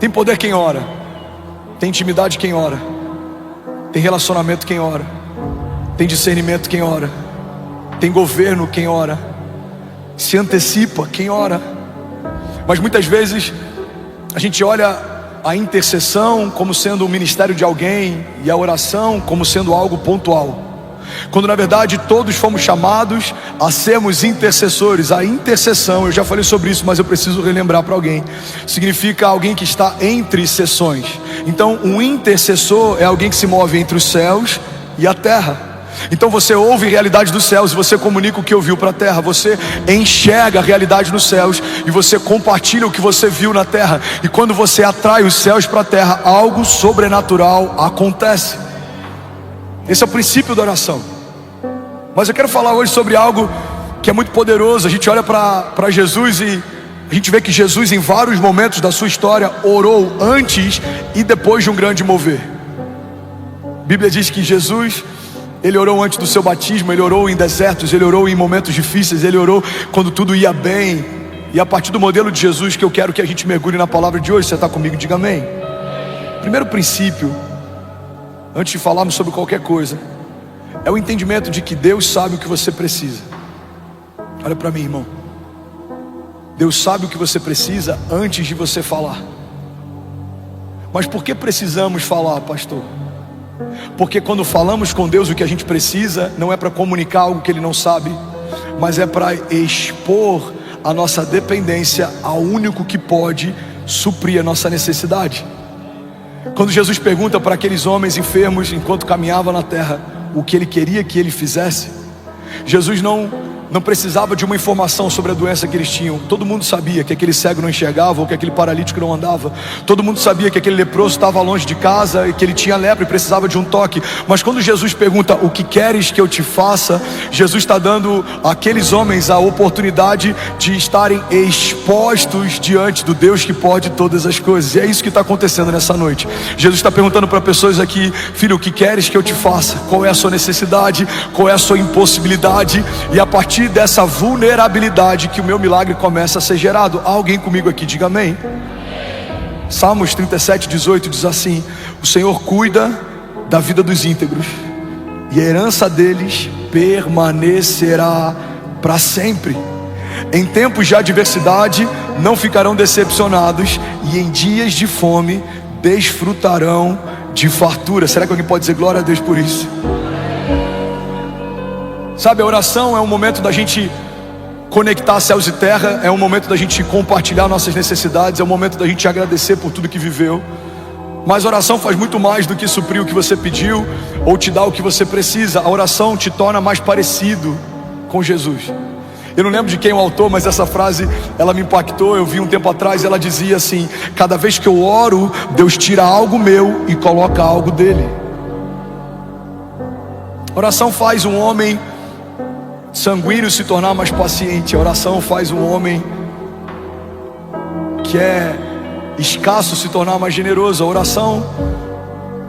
Tem poder quem ora, tem intimidade quem ora, tem relacionamento quem ora, tem discernimento quem ora, tem governo quem ora, se antecipa quem ora. Mas muitas vezes a gente olha a intercessão como sendo um ministério de alguém e a oração como sendo algo pontual, quando na verdade todos fomos chamados a sermos intercessores. A intercessão, eu já falei sobre isso, mas eu preciso relembrar para alguém, significa alguém que está entre sessões. Então um intercessor é alguém que se move entre os céus e a terra. Então você ouve a realidade dos céus e você comunica o que ouviu para a terra. Você enxerga a realidade nos céus e você compartilha o que você viu na terra. E quando você atrai os céus para a terra, algo sobrenatural acontece. Esse é o princípio da oração. Mas eu quero falar hoje sobre algo que é muito poderoso. A gente olha para Jesus e a gente vê que Jesus em vários momentos da sua história orou antes e depois de um grande mover. A Bíblia diz que Jesus, ele orou antes do seu batismo, ele orou em desertos, ele orou em momentos difíceis, ele orou quando tudo ia bem. E a partir do modelo de Jesus que eu quero que a gente mergulhe na palavra de hoje. Você está comigo? Diga amém. Primeiro princípio, antes de falarmos sobre qualquer coisa, é o entendimento de que Deus sabe o que você precisa. Olha para mim, irmão. Deus sabe o que você precisa antes de você falar. Mas por que precisamos falar, pastor? Porque quando falamos com Deus o que a gente precisa, não é para comunicar algo que Ele não sabe, mas é para expor a nossa dependência ao único que pode suprir a nossa necessidade. Quando Jesus pergunta para aqueles homens enfermos enquanto caminhava na terra o que Ele queria que ele fizesse, Jesus não precisava de uma informação sobre a doença que eles tinham. Todo mundo sabia que aquele cego não enxergava, ou que aquele paralítico não andava. Todo mundo sabia que aquele leproso estava longe de casa e que ele tinha lepra e precisava de um toque. Mas quando Jesus pergunta: o que queres que eu te faça? Jesus está dando àqueles homens a oportunidade de estarem expostos diante do Deus que pode todas as coisas. E é isso que está acontecendo nessa noite. Jesus está perguntando para pessoas aqui: filho, o que queres que eu te faça? Qual é a sua necessidade? Qual é a sua impossibilidade? E a partir dessa vulnerabilidade que o meu milagre começa a ser gerado. Há alguém comigo aqui? Diga amém. Salmos 37:18 diz assim: o Senhor cuida da vida dos íntegros e a herança deles permanecerá para sempre. Em tempos de adversidade não ficarão decepcionados, e em dias de fome desfrutarão de fartura. Será que alguém pode dizer glória a Deus por isso? Sabe, a oração é um momento da gente conectar céus e terra, é um momento da gente compartilhar nossas necessidades, é um momento da gente agradecer por tudo que viveu. Mas a oração faz muito mais do que suprir o que você pediu ou te dar o que você precisa. A oração te torna mais parecido com Jesus. Eu não lembro de quem é o autor, mas essa frase, ela me impactou. Eu vi um tempo atrás, ela dizia assim: cada vez que eu oro, Deus tira algo meu e coloca algo dele. A oração faz um homem sanguíneo se tornar mais paciente. A oração faz um homem que é escasso se tornar mais generoso. A oração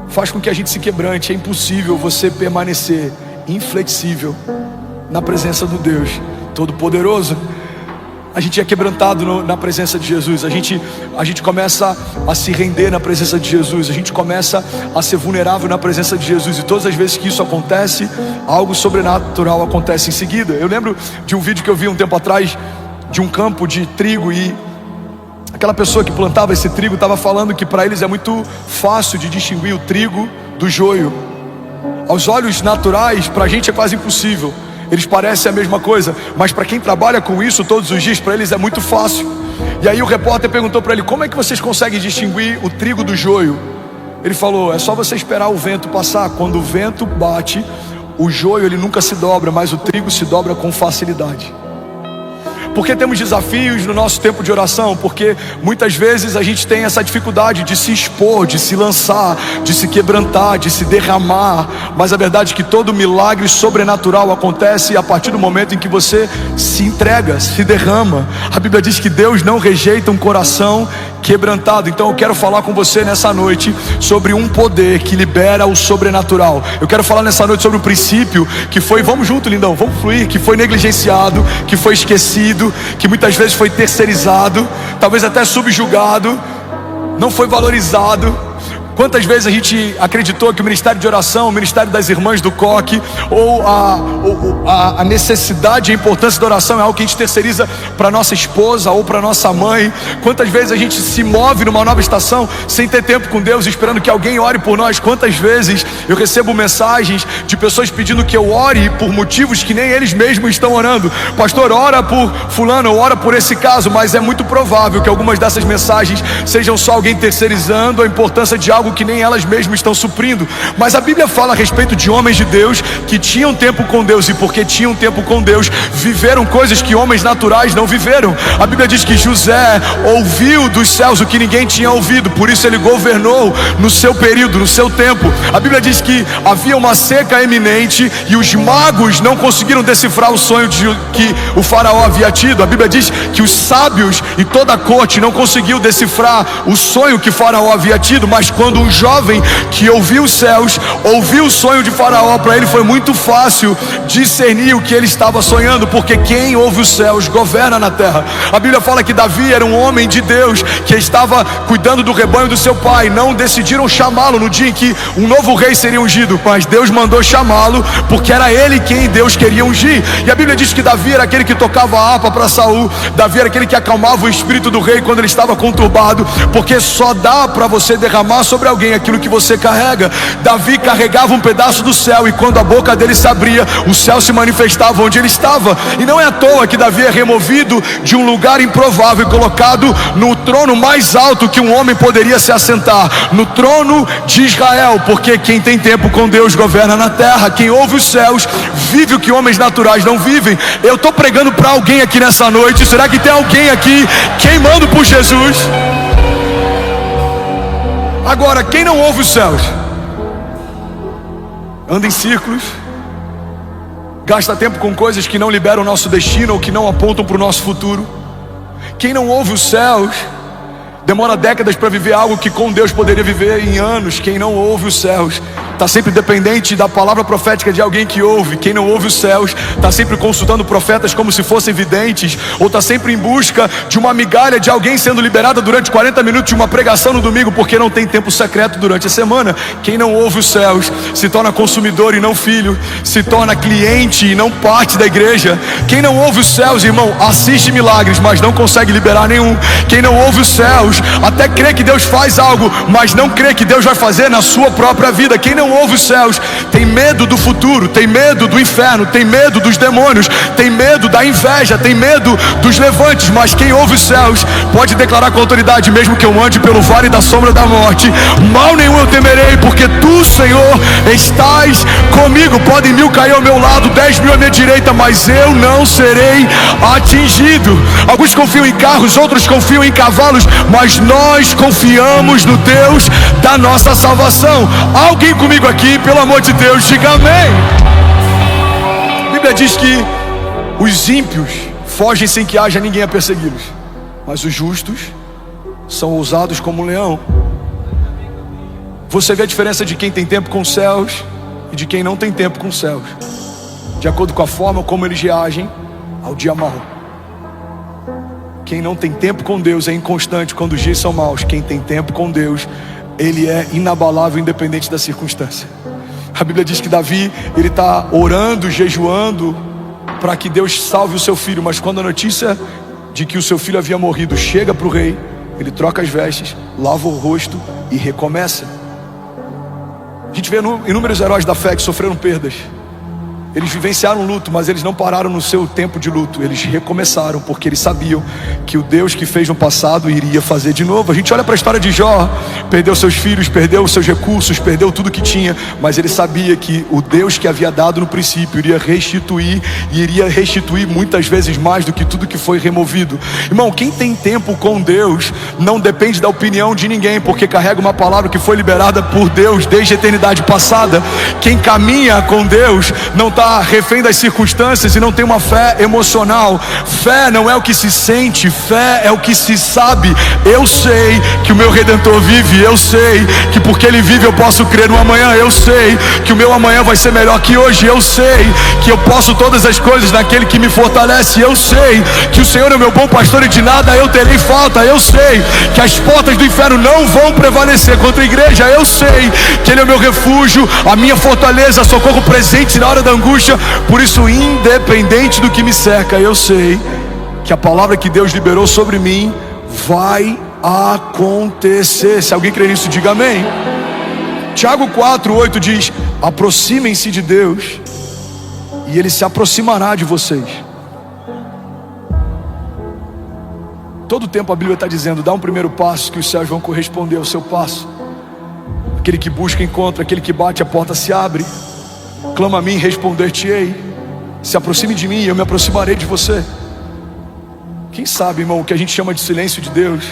faz com que a gente se quebrante. É impossível você permanecer inflexível na presença do Deus Todo-Poderoso. A gente é quebrantado na presença de Jesus. A gente começa a se render na presença de Jesus. A gente começa a ser vulnerável na presença de Jesus. E todas as vezes que isso acontece, algo sobrenatural acontece em seguida. Eu lembro de um vídeo que eu vi um tempo atrás, de um campo de trigo, e aquela pessoa que plantava esse trigo estava falando que para eles é muito fácil de distinguir o trigo do joio. Aos olhos naturais, para a gente é quase impossível. Eles parecem a mesma coisa, mas para quem trabalha com isso todos os dias, para eles é muito fácil. E aí o repórter perguntou para ele: como é que vocês conseguem distinguir o trigo do joio? Ele falou: é só você esperar o vento passar. Quando o vento bate, o joio ele nunca se dobra, mas o trigo se dobra com facilidade. Por que temos desafios no nosso tempo de oração? Porque muitas vezes a gente tem essa dificuldade de se expor, de se lançar, de se quebrantar, de se derramar. Mas a verdade é que todo milagre sobrenatural acontece a partir do momento em que você se entrega, se derrama. A Bíblia diz que Deus não rejeita um coração quebrantado. Então eu quero falar com você nessa noite sobre um poder que libera o sobrenatural. Eu quero falar nessa noite sobre um princípio que foi, vamos junto, lindão, vamos fluir, que foi negligenciado, que foi esquecido, que muitas vezes foi terceirizado, talvez até subjugado, não foi valorizado. Quantas vezes a gente acreditou que o ministério de oração, o ministério das irmãs do coque, ou a necessidade e a importância da oração é algo que a gente terceiriza para nossa esposa ou para nossa mãe. Quantas vezes a gente se move numa nova estação sem ter tempo com Deus, esperando que alguém ore por nós. Quantas vezes eu recebo mensagens de pessoas pedindo que eu ore por motivos que nem eles mesmos estão orando. Pastor, ora por fulano, ou ora por esse caso. Mas é muito provável que algumas dessas mensagens sejam só alguém terceirizando a importância de algo que nem elas mesmas estão suprindo. Mas a Bíblia fala a respeito de homens de Deus que tinham tempo com Deus, e porque tinham tempo com Deus, viveram coisas que homens naturais não viveram. A Bíblia diz que José ouviu dos céus o que ninguém tinha ouvido, por isso ele governou no seu período, no seu tempo. A Bíblia diz que havia uma seca eminente e os magos não conseguiram decifrar o sonho que o faraó havia tido. A Bíblia diz que os sábios e toda a corte não conseguiu decifrar o sonho que faraó havia tido. Mas quando um jovem que ouviu os céus, ouviu o sonho de faraó, para ele foi muito fácil discernir o que ele estava sonhando, porque quem ouve os céus governa na terra. A Bíblia fala que Davi era um homem de Deus que estava cuidando do rebanho do seu pai. Não decidiram chamá-lo no dia em que um novo rei seria ungido, mas Deus mandou chamá-lo porque era ele quem Deus queria ungir. E a Bíblia diz que Davi era aquele que tocava a harpa para Saul. Davi era aquele que acalmava o espírito do rei quando ele estava conturbado, porque só dá para você derramar sobre alguém aquilo que você carrega. Davi carregava um pedaço do céu, e quando a boca dele se abria, o céu se manifestava onde ele estava. E não é à toa que Davi é removido de um lugar improvável e colocado no trono mais alto que um homem poderia se assentar, no trono de Israel, porque quem tem tempo com Deus governa na terra. Quem ouve os céus vive o que homens naturais não vivem. Eu estou pregando para alguém aqui nessa noite. Será que tem alguém aqui queimando por Jesus? Agora, quem não ouve os céus anda em círculos, gasta tempo com coisas que não liberam o nosso destino ou que não apontam para o nosso futuro. Quem não ouve os céus demora décadas para viver algo que com Deus poderia viver em anos. Quem não ouve os céus está sempre dependente da palavra profética de alguém que ouve. Quem não ouve os céus está sempre consultando profetas como se fossem videntes, ou está sempre em busca de uma migalha de alguém sendo liberada durante 40 minutos de uma pregação no domingo, porque não tem tempo secreto durante a semana. Quem não ouve os céus se torna consumidor e não filho, se torna cliente e não parte da igreja. Quem não ouve os céus, irmão, assiste milagres, mas não consegue liberar nenhum. Quem não ouve os céus até crê que Deus faz algo, mas não crê que Deus vai fazer na sua própria vida. Quem não ouve os céus tem medo do futuro, tem medo do inferno, tem medo dos demônios, tem medo da inveja, tem medo dos levantes. Mas quem ouve os céus pode declarar com autoridade: mesmo que eu ande pelo vale da sombra da morte, mal nenhum eu temerei, porque tu, Senhor, estás comigo. Podem 1000 cair ao meu lado, 10.000 à minha direita, mas eu não serei atingido. Alguns confiam em carros, outros confiam em cavalos, mas nós confiamos no Deus da nossa salvação. Alguém comigo aqui, pelo amor de Deus, diga amém. A Bíblia diz que os ímpios fogem sem que haja ninguém a persegui-los, mas os justos são ousados como um leão. Você vê a diferença de quem tem tempo com os céus e de quem não tem tempo com os céus, de acordo com a forma como eles reagem ao dia mau. Quem não tem tempo com Deus é inconstante quando os dias são maus. Quem tem tempo com Deus, ele é inabalável, independente da circunstância. A Bíblia diz que Davi, ele está orando, jejuando para que Deus salve o seu filho, mas quando a notícia de que o seu filho havia morrido chega para o rei, ele troca as vestes, lava o rosto e recomeça. A gente vê inúmeros heróis da fé que sofreram perdas. Eles vivenciaram luto, mas eles não pararam no seu tempo de luto. Eles recomeçaram, porque eles sabiam que o Deus que fez no passado iria fazer de novo. A gente olha para a história de Jó. Perdeu seus filhos, perdeu seus recursos, perdeu tudo que tinha, mas ele sabia que o Deus que havia dado no princípio iria restituir, e iria restituir muitas vezes mais do que tudo que foi removido. Irmão, quem tem tempo com Deus não depende da opinião de ninguém, porque carrega uma palavra que foi liberada por Deus desde a eternidade passada. Quem caminha com Deus não está refém das circunstâncias e não tem uma fé emocional. Fé não é o que se sente, fé é o que se sabe. Eu sei que o meu Redentor vive, eu sei que porque Ele vive eu posso crer no amanhã, eu sei que o meu amanhã vai ser melhor que hoje, eu sei que eu posso todas as coisas naquele que me fortalece, eu sei que o Senhor é o meu bom pastor e de nada eu terei falta, eu sei que as portas do inferno não vão prevalecer contra a igreja. Eu sei que Ele é o meu refúgio, a minha fortaleza, socorro presente na hora da angústia. Por isso, independente do que me cerca, eu sei que a palavra que Deus liberou sobre mim vai acontecer. Se alguém crê nisso, diga amém. Tiago 4:8 diz: aproximem-se de Deus e Ele se aproximará de vocês. Todo tempo a Bíblia está dizendo: dá um primeiro passo que os céus vão corresponder ao seu passo. Aquele que busca encontra, aquele que bate a porta se abre. Clama a mim, responder-te-ei. Se aproxime de mim e eu me aproximarei de você. Quem sabe, irmão, o que a gente chama de silêncio de Deus,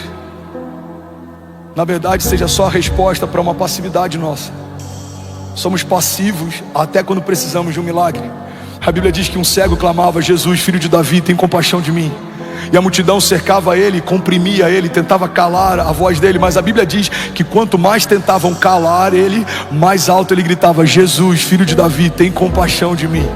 na verdade seja só a resposta para uma passividade nossa. Somos passivos até quando precisamos de um milagre. A Bíblia diz que um cego clamava: Jesus, filho de Davi, tem compaixão de mim. E a multidão cercava ele, comprimia ele, tentava calar a voz dele. Mas a Bíblia diz que quanto mais tentavam calar ele, mais alto ele gritava: Jesus, filho de Davi, tem compaixão de mim.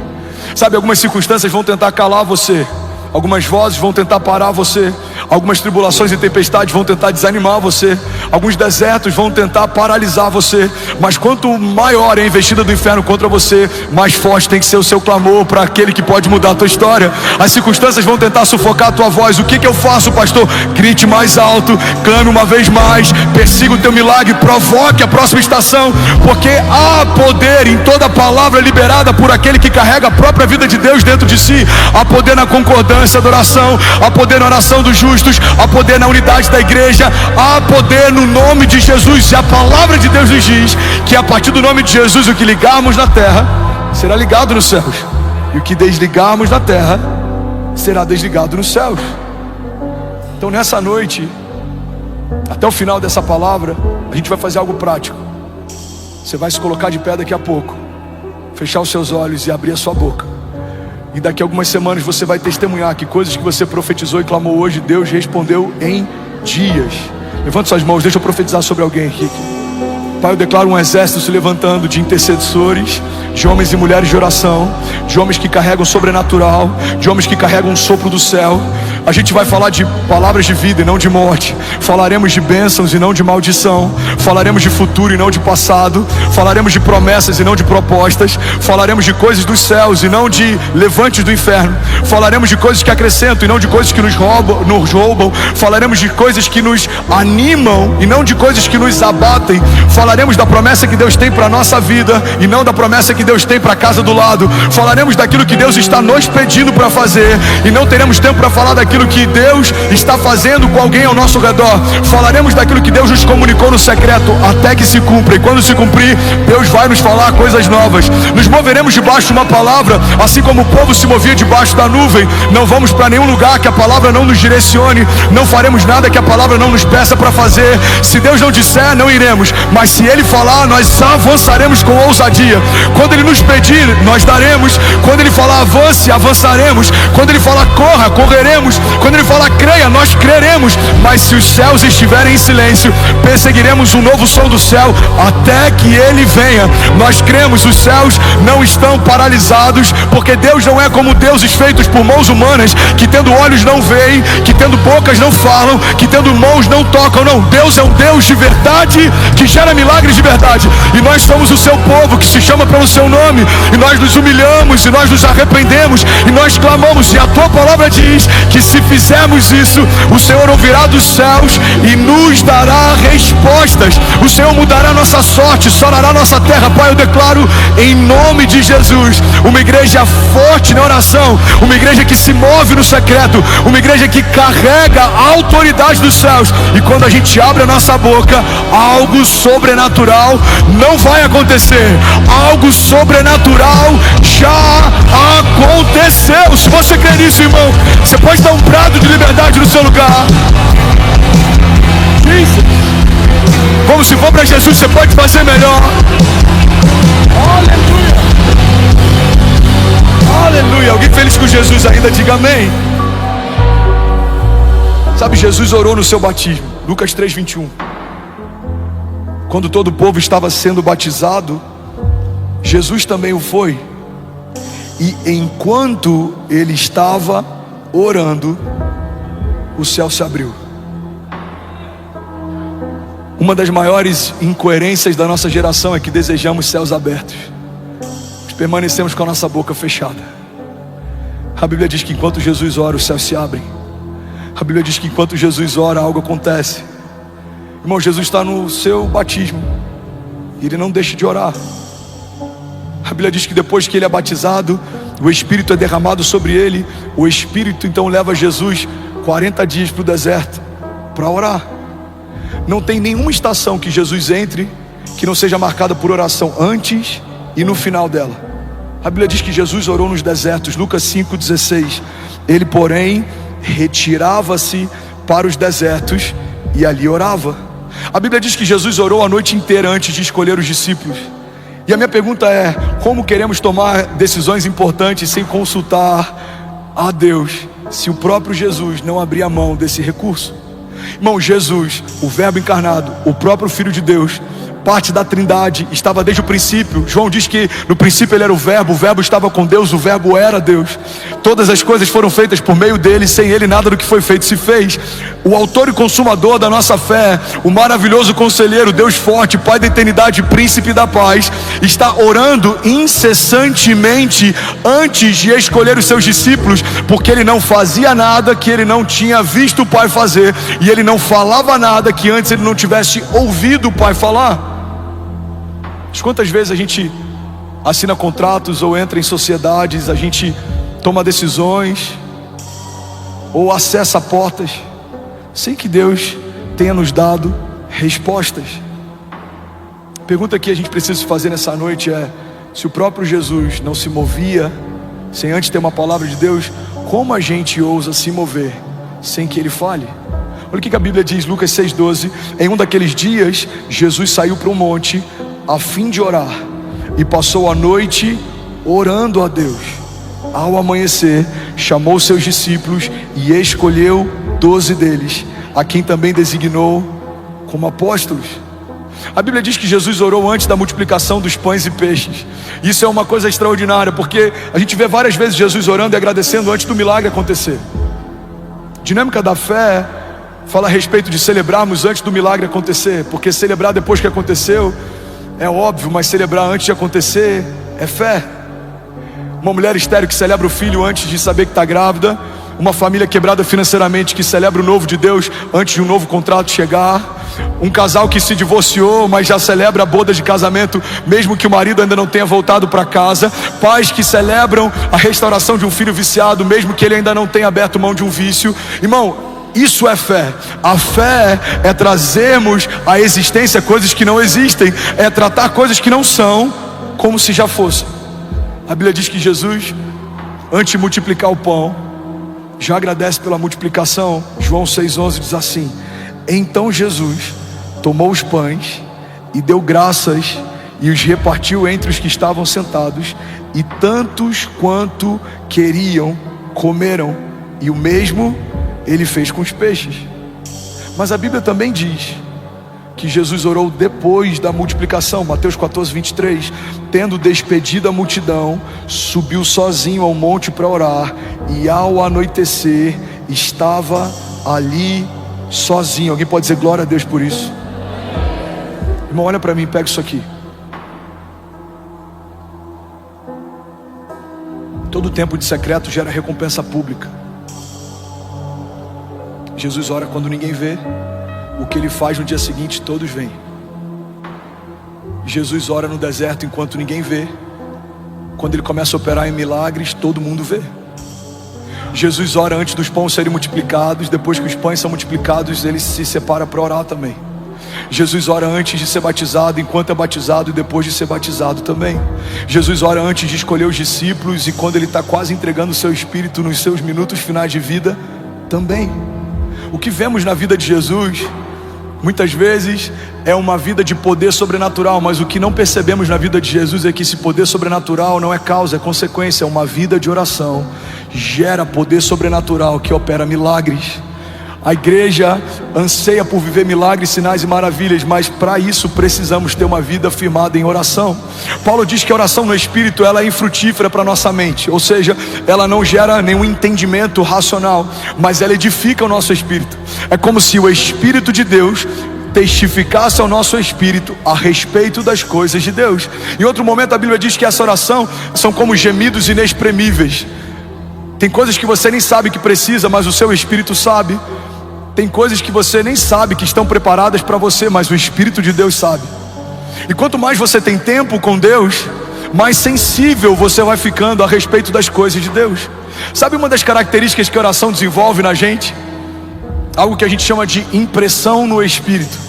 Sabe, algumas circunstâncias vão tentar calar você, algumas vozes vão tentar parar você, algumas tribulações e tempestades vão tentar desanimar você, alguns desertos vão tentar paralisar você. Mas quanto maior é a investida do inferno contra você, mais forte tem que ser o seu clamor para aquele que pode mudar a tua história. As circunstâncias vão tentar sufocar a tua voz. O que eu faço, pastor? Grite mais alto, clame uma vez mais, persiga o teu milagre, provoque a próxima estação, porque há poder em toda palavra liberada por aquele que carrega a própria vida de Deus dentro de si. Há poder na concordância da oração, há poder na oração dos justos, há poder na unidade da igreja, há poder no nome de Jesus. E a palavra de Deus nos diz que a partir do nome de Jesus, o que ligarmos na terra será ligado nos céus, e o que desligarmos na terra será desligado nos céus. Então nessa noite, até o final dessa palavra, a gente vai fazer algo prático. Você vai se colocar de pé daqui a pouco, fechar os seus olhos e abrir a sua boca. E daqui a algumas semanas você vai testemunhar que coisas que você profetizou e clamou hoje, Deus respondeu em dias. Levante suas mãos, deixa eu profetizar sobre alguém aqui. Pai, eu declaro um exército se levantando de intercessores, de homens e mulheres de oração, de homens que carregam o sobrenatural, de homens que carregam o sopro do céu. A gente vai falar de palavras de vida e não de morte. Falaremos de bênçãos e não de maldição. Falaremos de futuro e não de passado. Falaremos de promessas e não de propostas. Falaremos de coisas dos céus e não de levantes do inferno. Falaremos de coisas que acrescentam e não de coisas que nos roubam. Falaremos de coisas que nos animam e não de coisas que nos abatem. Falaremos da promessa que Deus tem para a nossa vida e não da promessa que Deus tem para a casa do lado. Falaremos daquilo que Deus está nos pedindo para fazer e não teremos tempo para falar daquilo que Deus está fazendo com alguém ao nosso redor. Falaremos daquilo que Deus nos comunicou no secreto até que se cumpra, e quando se cumprir, Deus vai nos falar coisas novas. Nos moveremos debaixo de uma palavra, assim como o povo se movia debaixo da nuvem. Não vamos para nenhum lugar que a palavra não nos direcione, não faremos nada que a palavra não nos peça para fazer. Se Deus não disser, não iremos, mas se Ele falar, nós avançaremos com ousadia. Quando Ele nos pedir, nós daremos. Quando Ele falar avance, avançaremos. Quando Ele falar corra, correremos. Quando Ele falar creia, nós creremos. Mas se os céus estiverem em silêncio, perseguiremos um novo som do céu até que Ele venha. Nós cremos, os céus não estão paralisados, porque Deus não é como deuses feitos por mãos humanas, que tendo olhos não veem, que tendo bocas não falam, que tendo mãos não tocam. Não, Deus é um Deus de verdade, que gera milagres de verdade. E nós somos o seu povo, que se chama pelo seu nome, e nós nos humilhamos, e nós nos arrependemos, e nós clamamos. E a tua palavra diz que se fizermos isso, o Senhor ouvirá dos céus e nos dará respostas. O Senhor mudará nossa sorte, sonará nossa terra. Pai, eu declaro em nome de Jesus uma igreja forte na oração, uma igreja que se move no secreto, uma igreja que carrega a autoridade dos céus. E quando a gente abre a nossa boca, algo sobrenatural não vai acontecer. Algo sobrenatural já aconteceu. Se você crê nisso, irmão, você pode dar um brado de liberdade no seu lugar. Isso. Como se for para Jesus, você pode fazer melhor. Aleluia. Aleluia. Alguém feliz com Jesus ainda, diga amém. Sabe, Jesus orou no seu batismo, Lucas 3:21. Quando todo o povo estava sendo batizado, Jesus também o foi. E enquanto ele estava orando, o céu se abriu. Uma das maiores incoerências da nossa geração é que desejamos céus abertos, mas permanecemos com a nossa boca fechada. A Bíblia diz que enquanto Jesus ora, os céus se abrem. A Bíblia diz que enquanto Jesus ora, algo acontece. Irmão, Jesus está no seu batismo e ele não deixa de orar. A Bíblia diz que depois que ele é batizado, o Espírito é derramado sobre ele. O Espírito então leva Jesus 40 dias para o deserto para orar. Não tem nenhuma estação que Jesus entre que não seja marcada por oração antes e no final dela. A Bíblia diz que Jesus orou nos desertos. Lucas 5,16. Ele, porém, retirava-se para os desertos e ali orava. A Bíblia diz que Jesus orou a noite inteira antes de escolher os discípulos. E a minha pergunta é: como queremos tomar decisões importantes sem consultar a Deus, se o próprio Jesus não abrir a mão desse recurso? Irmão, Jesus, o Verbo encarnado, o próprio Filho de Deus, parte da Trindade, estava desde o princípio. João diz que no princípio ele era o Verbo estava com Deus, o Verbo era Deus. Todas as coisas foram feitas por meio dele, sem ele nada do que foi feito se fez. O autor e consumador da nossa fé, o maravilhoso conselheiro, Deus forte, Pai da eternidade, Príncipe da paz, está orando incessantemente antes de escolher os seus discípulos, porque ele não fazia nada que ele não tinha visto o Pai fazer, e ele não falava nada que antes ele não tivesse ouvido o Pai falar. Quantas vezes a gente assina contratos ou entra em sociedades, a gente toma decisões ou acessa portas sem que Deus tenha nos dado respostas. A pergunta que a gente precisa fazer nessa noite é: se o próprio Jesus não se movia sem antes ter uma palavra de Deus, como a gente ousa se mover sem que Ele fale? Olha o que a Bíblia diz, Lucas 6,12. Em um daqueles dias, Jesus saiu para um monte a fim de orar, e passou a noite orando a Deus. Ao amanhecer, chamou seus discípulos e escolheu 12 deles, a quem também designou como apóstolos. A Bíblia diz que Jesus orou antes da multiplicação dos pães e peixes. Isso é uma coisa extraordinária, porque a gente vê várias vezes Jesus orando e agradecendo antes do milagre acontecer. Dinâmica da fé fala a respeito de celebrarmos antes do milagre acontecer, porque celebrar depois que aconteceu é óbvio, mas celebrar antes de acontecer é fé. Uma mulher estéril que celebra o filho antes de saber que está grávida. Uma família quebrada financeiramente que celebra o novo de Deus antes de um novo contrato chegar. Um casal que se divorciou, mas já celebra a boda de casamento, mesmo que o marido ainda não tenha voltado para casa. Pais que celebram a restauração de um filho viciado, mesmo que ele ainda não tenha aberto mão de um vício. Irmão, isso é fé. A fé é trazermos à existência coisas que não existem, é tratar coisas que não são como se já fossem. A Bíblia diz que Jesus, antes de multiplicar o pão, já agradece pela multiplicação. João 6,11 diz assim: então Jesus tomou os pães e deu graças e os repartiu entre os que estavam sentados, e tantos quanto queriam comeram, e o mesmo Ele fez com os peixes. Mas a Bíblia também diz que Jesus orou depois da multiplicação. Mateus 14:23. Tendo despedido a multidão, subiu sozinho ao monte para orar, e ao anoitecer estava ali sozinho. Alguém pode dizer glória a Deus por isso? Irmão, olha para mim, pega isso aqui. Todo tempo de secreto gera recompensa pública. Jesus ora quando ninguém vê. O que Ele faz no dia seguinte, todos veem. Jesus ora no deserto enquanto ninguém vê. Quando Ele começa a operar em milagres, todo mundo vê. Jesus ora antes dos pães serem multiplicados. Depois que os pães são multiplicados, Ele se separa para orar também. Jesus ora antes de ser batizado, enquanto é batizado, e depois de ser batizado também. Jesus ora antes de escolher os discípulos, e quando Ele está quase entregando o seu espírito nos seus minutos finais de vida também. O que vemos na vida de Jesus, muitas vezes, é uma vida de poder sobrenatural, mas o que não percebemos na vida de Jesus é que esse poder sobrenatural não é causa, é consequência. É uma vida de oração, gera poder sobrenatural que opera milagres. A igreja anseia por viver milagres, sinais e maravilhas, mas para isso precisamos ter uma vida firmada em oração. Paulo diz que a oração no Espírito, ela é infrutífera para a nossa mente, ou seja, ela não gera nenhum entendimento racional, mas ela edifica o nosso espírito. É como se o Espírito de Deus testificasse ao nosso espírito a respeito das coisas de Deus. Em outro momento a Bíblia diz que essa oração são como gemidos inexprimíveis. Tem coisas que você nem sabe que precisa, mas o seu espírito sabe. Tem coisas que você nem sabe que estão preparadas para você, mas o Espírito de Deus sabe. E quanto mais você tem tempo com Deus, mais sensível você vai ficando a respeito das coisas de Deus. Sabe uma das características que a oração desenvolve na gente? Algo que a gente chama de impressão no Espírito.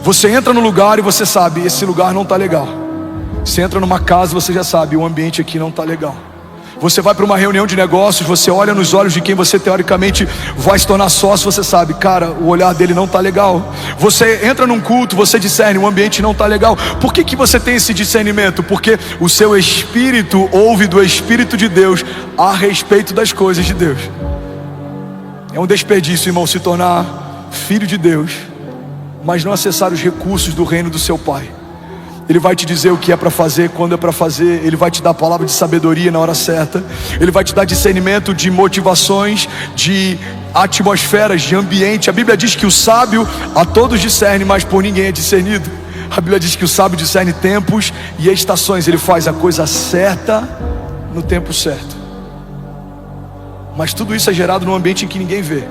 Você entra no lugar e você sabe, esse lugar não está legal. Você entra numa casa e você já sabe, o ambiente aqui não está legal. Você vai para uma reunião de negócios, você olha nos olhos de quem você teoricamente vai se tornar sócio, você sabe, cara, o olhar dele não está legal. Você entra num culto, você discerne, o ambiente não está legal. Por que você tem esse discernimento? Porque o seu espírito ouve do Espírito de Deus a respeito das coisas de Deus. É um desperdício, irmão, se tornar filho de Deus, mas não acessar os recursos do reino do seu Pai. Ele vai te dizer o que é para fazer, quando é para fazer. Ele vai te dar a palavra de sabedoria na hora certa. Ele vai te dar discernimento de motivações, de atmosferas, de ambiente. A Bíblia diz que o sábio a todos discerne, mas por ninguém é discernido. A Bíblia diz que o sábio discerne tempos e estações. Ele faz a coisa certa no tempo certo. Mas tudo isso é gerado num ambiente em que ninguém vê.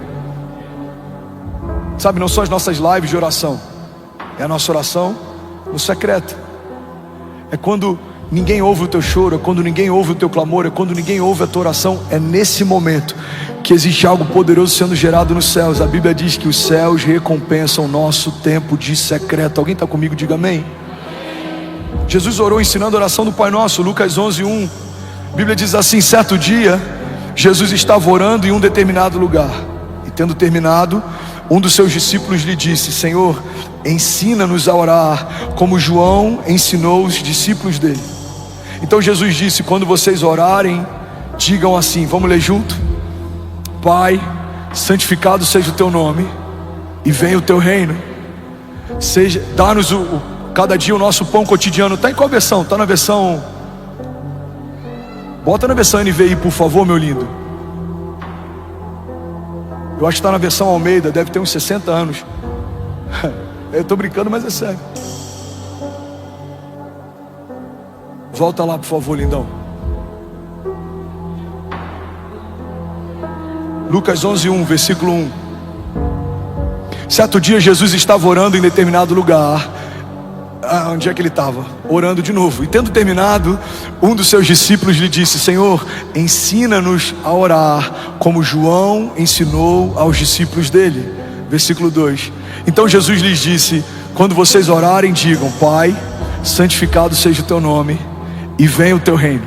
Sabe, não são as nossas lives de oração, é a nossa oração no secreto. É quando ninguém ouve o teu choro, é quando ninguém ouve o teu clamor, é quando ninguém ouve a tua oração. É nesse momento que existe algo poderoso sendo gerado nos céus. A Bíblia diz que os céus recompensam o nosso tempo de secreto. Alguém está comigo? Diga amém. Jesus orou ensinando a oração do Pai Nosso, Lucas 11:1. A Bíblia diz assim: certo dia, Jesus estava orando em um determinado lugar, e tendo terminado, um dos seus discípulos lhe disse: Senhor, ensina-nos a orar, como João ensinou os discípulos dele. Então Jesus disse: quando vocês orarem, digam assim, vamos ler junto? Pai, santificado seja o teu nome, e venha o teu reino. Dá-nos cada dia o nosso pão cotidiano. Está em qual versão? Está na versão... Bota na versão NVI, por favor, meu lindo. Eu acho que está na versão Almeida, deve ter uns 60 anos. Eu estou brincando, mas é sério. Volta lá, por favor, lindão. Lucas 11:1, versículo 1. Certo dia Jesus estava orando em determinado lugar. Onde é que ele estava? Orando de novo. E tendo terminado, um dos seus discípulos lhe disse: Senhor, ensina-nos a orar, como João ensinou aos discípulos dele. Versículo 2. Então Jesus lhes disse: quando vocês orarem, digam: Pai, santificado seja o teu nome, e venha o teu reino.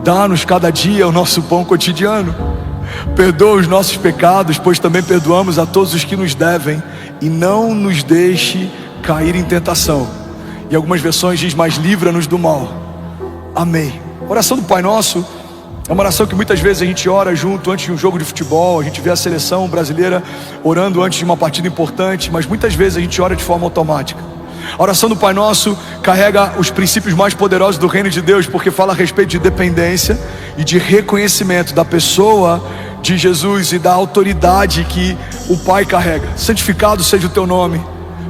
Dá-nos cada dia o nosso pão cotidiano. Perdoa os nossos pecados, pois também perdoamos a todos os que nos devem, e não nos deixe cair em tentação. E algumas versões diz: mas livra-nos do mal. Amém. A oração do Pai Nosso é uma oração que muitas vezes a gente ora junto antes de um jogo de futebol. A gente vê a seleção brasileira orando antes de uma partida importante, mas muitas vezes a gente ora de forma automática. A oração do Pai Nosso carrega os princípios mais poderosos do reino de Deus, porque fala a respeito de dependência e de reconhecimento da pessoa de Jesus e da autoridade que o Pai carrega. Santificado seja o teu nome,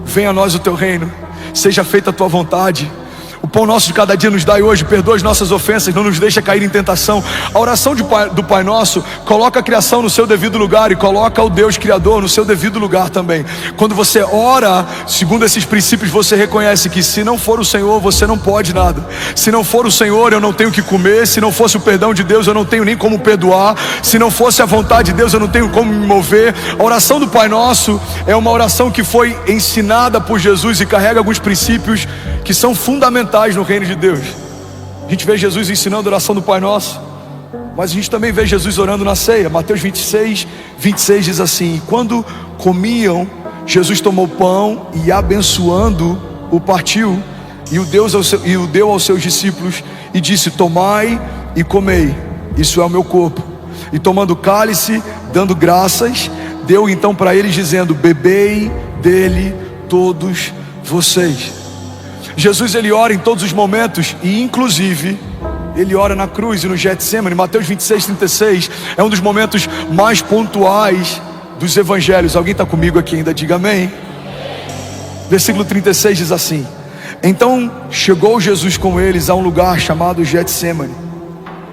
venha a nós o teu reino, seja feita a tua vontade. O pão nosso de cada dia nos dai hoje, perdoa as nossas ofensas, não nos deixa cair em tentação. A oração do Pai Nosso coloca a criação no seu devido lugar e coloca o Deus Criador no seu devido lugar também. Quando você ora segundo esses princípios, você reconhece que se não for o Senhor, você não pode nada. Se não for o Senhor, eu não tenho o que comer. Se não fosse o perdão de Deus, eu não tenho nem como perdoar. Se não fosse a vontade de Deus, eu não tenho como me mover. A oração do Pai Nosso é uma oração que foi ensinada por Jesus e carrega alguns princípios que são fundamentais no reino de Deus. A gente vê Jesus ensinando a oração do Pai Nosso, mas a gente também vê Jesus orando na ceia. Mateus 26 diz assim: e quando comiam, Jesus tomou pão e abençoando o partiu e o deu aos seus discípulos e disse: tomai e comei, isso é o meu corpo. E tomando o cálice, dando graças, deu então para eles dizendo: bebei dele todos vocês. Jesus, ele ora em todos os momentos, e inclusive ele ora na cruz e no Getsemane. Mateus 26:36 é um dos momentos mais pontuais dos evangelhos. Alguém está comigo aqui ainda? Diga amém. Versículo 36 diz assim: então chegou Jesus com eles a um lugar chamado Getsêmani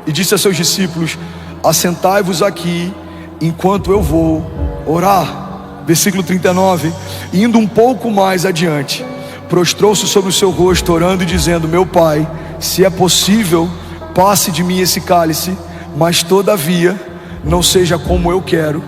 e disse a seus discípulos: assentai-vos aqui enquanto eu vou orar. Versículo 39, indo um pouco mais adiante, prostrou-se sobre o seu rosto, orando e dizendo: meu Pai, se é possível, passe de mim esse cálice, mas todavia não seja como eu quero,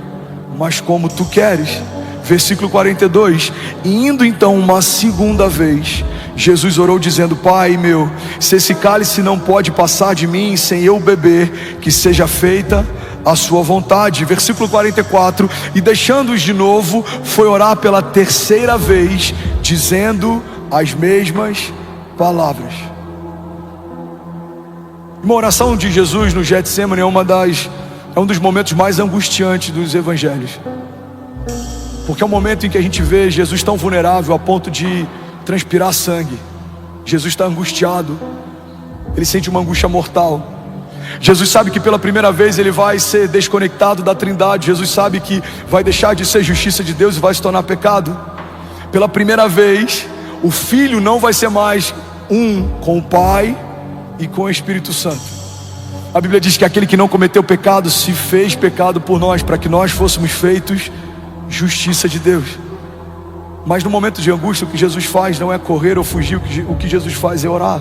mas como tu queres. Versículo 42, indo então uma segunda vez, Jesus orou dizendo: Pai meu, se esse cálice não pode passar de mim sem eu beber, que seja feita a sua vontade. Versículo 44, e deixando-os de novo, foi orar pela terceira vez, dizendo as mesmas palavras. Uma oração de Jesus no Getsêmani é um dos momentos mais angustiantes dos evangelhos, porque é um momento em que a gente vê Jesus tão vulnerável a ponto de transpirar sangue. Jesus está angustiado, ele sente uma angústia mortal. Jesus sabe que pela primeira vez ele vai ser desconectado da Trindade. Jesus sabe que vai deixar de ser justiça de Deus e vai se tornar pecado. Pela primeira vez, o Filho não vai ser mais um com o Pai e com o Espírito Santo. A Bíblia diz que aquele que não cometeu pecado se fez pecado por nós, para que nós fôssemos feitos justiça de Deus. Mas no momento de angústia, o que Jesus faz não é correr ou fugir, o que Jesus faz é orar.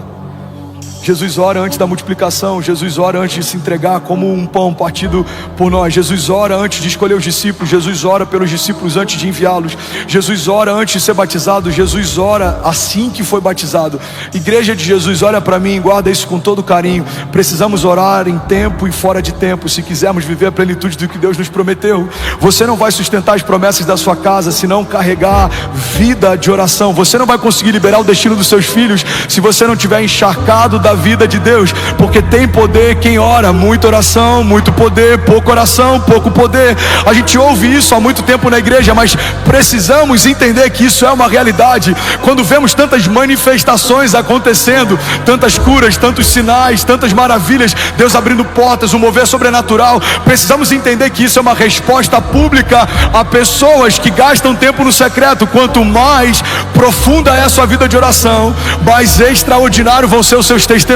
Jesus ora antes da multiplicação, Jesus ora antes de se entregar como um pão partido por nós. Jesus ora antes de escolher os discípulos, Jesus ora pelos discípulos antes de enviá-los. Jesus ora antes de ser batizado, Jesus ora assim que foi batizado. Igreja de Jesus, olha para mim, guarda isso com todo carinho. Precisamos orar em tempo e fora de tempo, se quisermos viver a plenitude do que Deus nos prometeu. Você não vai sustentar as promessas da sua casa se não carregar vida de oração. Você não vai conseguir liberar o destino dos seus filhos se você não tiver encharcado da vida de Deus, porque tem poder quem ora. Muita oração, muito poder; pouca oração, pouco poder. A gente ouve isso há muito tempo na igreja, mas precisamos entender que isso é uma realidade. Quando vemos tantas manifestações acontecendo, tantas curas, tantos sinais, tantas maravilhas, Deus abrindo portas, um mover sobrenatural, precisamos entender que isso é uma resposta pública a pessoas que gastam tempo no secreto. Quanto mais profunda é a sua vida de oração, mais extraordinário vão ser os seus testemunhos.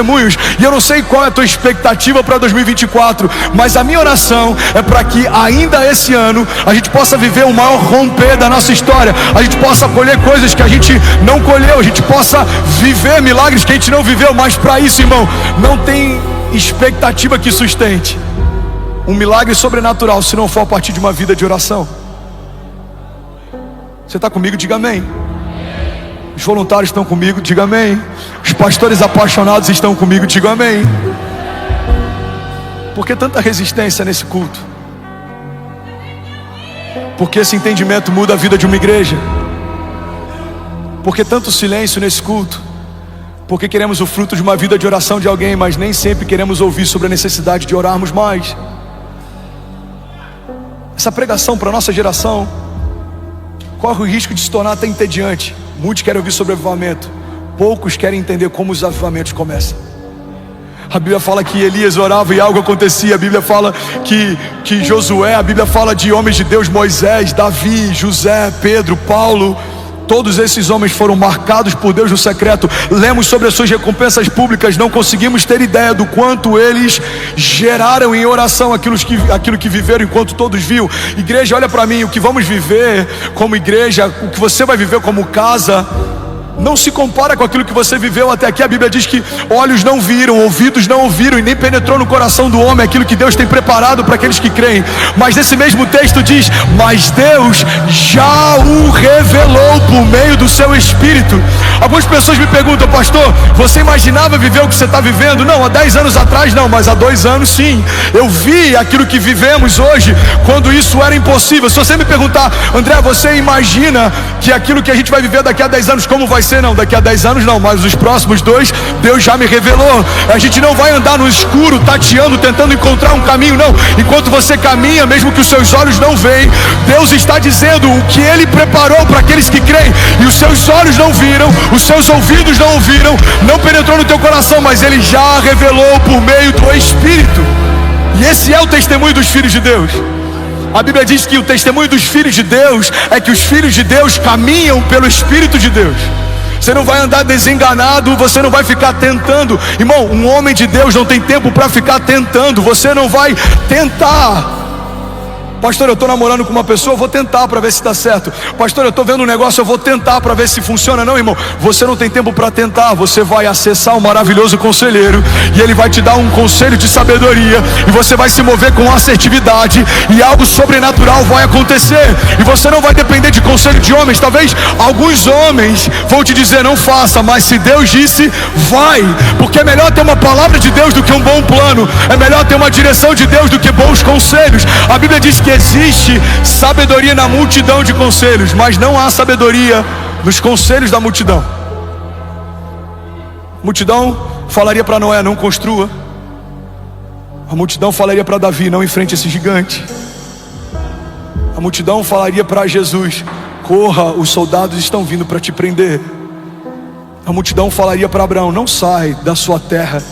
E eu não sei qual é a tua expectativa para 2024, mas a minha oração é para que ainda esse ano a gente possa viver o maior romper da nossa história, a gente possa colher coisas que a gente não colheu, a gente possa viver milagres que a gente não viveu. Mas para isso, irmão, não tem expectativa que sustente um milagre sobrenatural se não for a partir de uma vida de oração. Você está comigo? Diga amém. Os voluntários estão comigo? Diga amém. Os pastores apaixonados estão comigo? Diga amém. Por que tanta resistência nesse culto? Porque esse entendimento muda a vida de uma igreja. Por que tanto silêncio nesse culto? Porque queremos o fruto de uma vida de oração de alguém, mas nem sempre queremos ouvir sobre a necessidade de orarmos mais. Essa pregação para a nossa geração corre o risco de se tornar até entediante. Muitos querem ouvir sobre avivamento, poucos querem entender como os avivamentos começam. A Bíblia fala que Elias orava e algo acontecia. A Bíblia fala que Josué, a Bíblia fala de homens de Deus: Moisés, Davi, José, Pedro, Paulo. Todos esses homens foram marcados por Deus no secreto. Lemos sobre as suas recompensas públicas, não conseguimos ter ideia do quanto eles geraram em oração aquilo que viveram enquanto todos viam. Igreja, olha para mim, o que vamos viver como igreja, o que você vai viver como casa, não se compara com aquilo que você viveu até aqui. A Bíblia diz que olhos não viram, ouvidos não ouviram e nem penetrou no coração do homem aquilo que Deus tem preparado para aqueles que creem. Mas nesse mesmo texto diz: mas Deus já o revelou por meio do seu Espírito. Algumas pessoas me perguntam: pastor, você imaginava viver o que você está vivendo? Não, há 10 anos atrás não, mas há 2 anos sim. Eu vi aquilo que vivemos hoje quando isso era impossível. Se você me perguntar: André, você imagina que aquilo que a gente vai viver daqui a 10 anos como vai ser? Não, daqui a 10 anos não, mas os próximos 2 Deus já me revelou. A gente não vai andar no escuro tateando, tentando encontrar um caminho, não. Enquanto você caminha, mesmo que os seus olhos não veem, Deus está dizendo o que Ele preparou para aqueles que creem. E os seus olhos não viram, os seus ouvidos não ouviram, não penetrou no teu coração, mas Ele já revelou por meio do Espírito. E esse é o testemunho dos filhos de Deus. A Bíblia diz que o testemunho dos filhos de Deus é que os filhos de Deus caminham pelo Espírito de Deus. Você não vai andar desenganado, você não vai ficar tentando. Irmão, um homem de Deus não tem tempo para ficar tentando. Você não vai tentar. Pastor, eu estou namorando com uma pessoa, eu vou tentar para ver se dá certo. Pastor, eu estou vendo um negócio, eu vou tentar para ver se funciona. Não, irmão, você não tem tempo para tentar. Você vai acessar o maravilhoso conselheiro e ele vai te dar um conselho de sabedoria, e você vai se mover com assertividade, e algo sobrenatural vai acontecer. E você não vai depender de conselho de homens. Talvez alguns homens vão te dizer não faça, mas se Deus disse, vai. Porque é melhor ter uma palavra de Deus do que um bom plano. É melhor ter uma direção de Deus do que bons conselhos. A Bíblia diz que existe sabedoria na multidão de conselhos, mas não há sabedoria nos conselhos da multidão. A multidão falaria para Noé, não construa. A multidão falaria para Davi, não enfrente esse gigante. A multidão falaria para Jesus, corra, os soldados estão vindo para te prender. A multidão falaria para Abraão, não sai da sua terra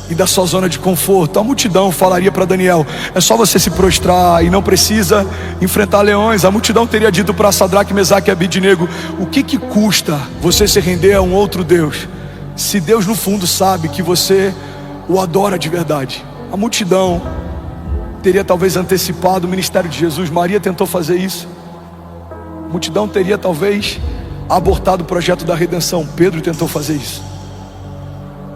e da sua zona de conforto. A multidão falaria para Daniel, é só você se prostrar e não precisa enfrentar leões. A multidão teria dito para Sadraque, Mesaque e Abidnego, o que custa você se render a um outro Deus, se Deus no fundo sabe que você o adora de verdade? A multidão teria talvez antecipado o ministério de Jesus. Maria tentou fazer isso. A multidão teria talvez abortado o projeto da redenção. Pedro tentou fazer isso.